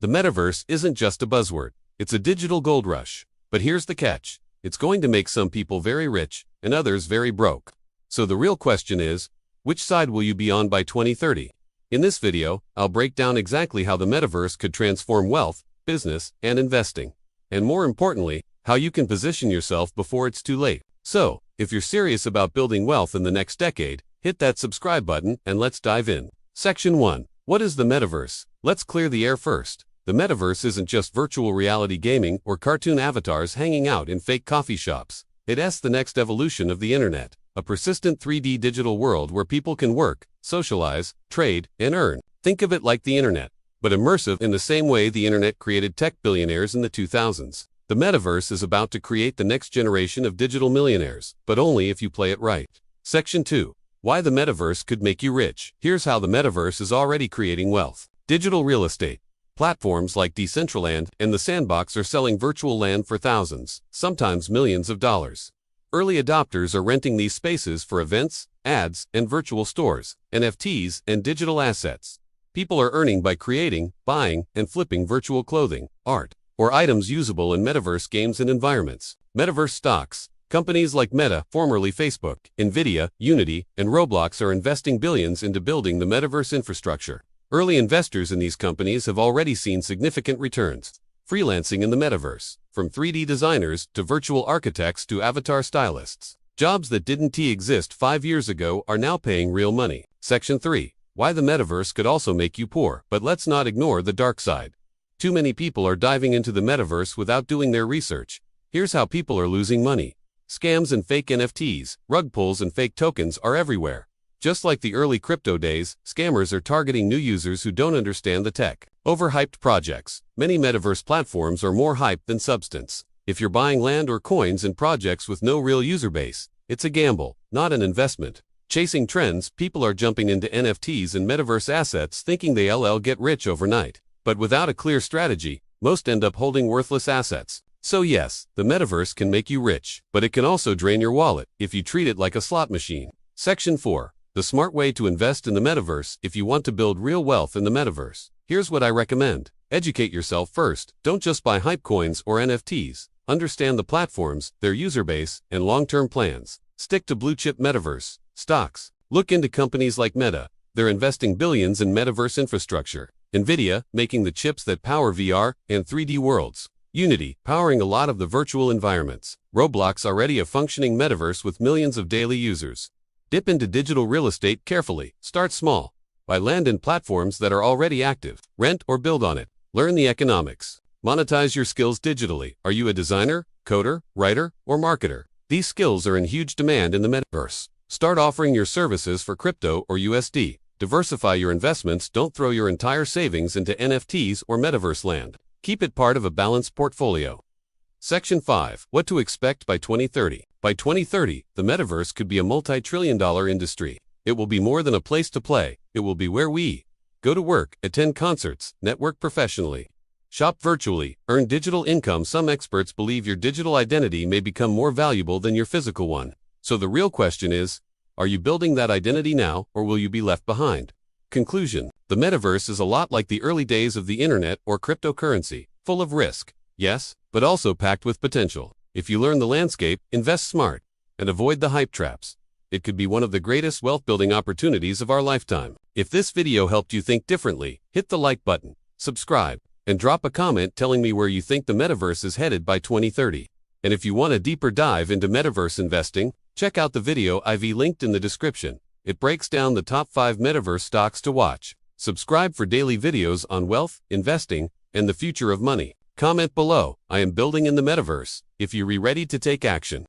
The metaverse isn't just a buzzword, it's a digital gold rush. But here's the catch. It's going to make some people very rich and others very broke. So the real question is, which side will you be on by 2030? In this video, I'll break down exactly how the metaverse could transform wealth, business, and investing. And more importantly, how you can position yourself before it's too late. So, if you're serious about building wealth in the next decade, hit that subscribe button and let's dive in. Section 1. What is the metaverse? Let's clear the air first. The metaverse isn't just virtual reality gaming or cartoon avatars hanging out in fake coffee shops. It's the next evolution of the internet, a persistent 3D digital world where people can work, socialize, trade, and earn. Think of it like the internet, but immersive in the same way the internet created tech billionaires in the 2000s. The metaverse is about to create the next generation of digital millionaires, but only if you play it right. Section 2. Why the metaverse could make you rich. Here's how the metaverse is already creating wealth. Digital real estate. Platforms like Decentraland and The Sandbox are selling virtual land for thousands, sometimes millions of dollars. Early adopters are renting these spaces for events, ads, and virtual stores, NFTs, and digital assets. People are earning by creating, buying, and flipping virtual clothing, art, or items usable in metaverse games and environments. Metaverse stocks. Companies like Meta, formerly Facebook, Nvidia, Unity, and Roblox are investing billions into building the metaverse infrastructure. Early investors in these companies have already seen significant returns. Freelancing in the metaverse. From 3D designers to virtual architects to avatar stylists. Jobs that didn't exist 5 years ago are now paying real money. Section 3. Why the metaverse could also make you poor. But let's not ignore the dark side. Too many people are diving into the metaverse without doing their research. Here's how people are losing money. Scams and fake NFTs, rug pulls and fake tokens are everywhere. Just like the early crypto days, scammers are targeting new users who don't understand the tech. Overhyped projects. Many metaverse platforms are more hype than substance. If you're buying land or coins in projects with no real user base, it's a gamble, not an investment. Chasing trends, people are jumping into NFTs and metaverse assets thinking they'll get rich overnight. But without a clear strategy, most end up holding worthless assets. So yes, the metaverse can make you rich, but it can also drain your wallet if you treat it like a slot machine. Section 4. The smart way to invest in the metaverse. If you want to build real wealth in the metaverse, here's what I recommend. Educate yourself first. Don't just buy hype coins or NFTs. Understand the platforms, their user base, and long-term plans. Stick to blue-chip metaverse stocks. Look into companies like Meta. They're investing billions in metaverse infrastructure. Nvidia, making the chips that power VR and 3D worlds. Unity, powering a lot of the virtual environments. Roblox, already a functioning metaverse with millions of daily users. Dip into digital real estate carefully. Start small. Buy land in platforms that are already active. Rent or build on it. Learn the economics. Monetize your skills digitally. Are you a designer, coder, writer, or marketer? These skills are in huge demand in the metaverse. Start offering your services for crypto or USD. Diversify your investments. Don't throw your entire savings into NFTs or metaverse land. Keep it part of a balanced portfolio. Section 5. What to expect by 2030. By 2030, the metaverse could be a multi-trillion-dollar industry. It will be more than a place to play. It will be where we go to work, attend concerts, network professionally, shop virtually, earn digital income. Some experts believe your digital identity may become more valuable than your physical one. So the real question is, are you building that identity now, or will you be left behind? Conclusion. The metaverse is a lot like the early days of the internet or cryptocurrency, full of risk, yes, but also packed with potential. If you learn the landscape, invest smart, and avoid the hype traps, it could be one of the greatest wealth-building opportunities of our lifetime. If this video helped you think differently, hit the like button, subscribe, and drop a comment telling me where you think the metaverse is headed by 2030. And if you want a deeper dive into metaverse investing, check out the video I've linked in the description. It breaks down the top 5 metaverse stocks to watch. Subscribe for daily videos on wealth, investing, and the future of money. Comment below, I am building in the metaverse, if you're ready to take action.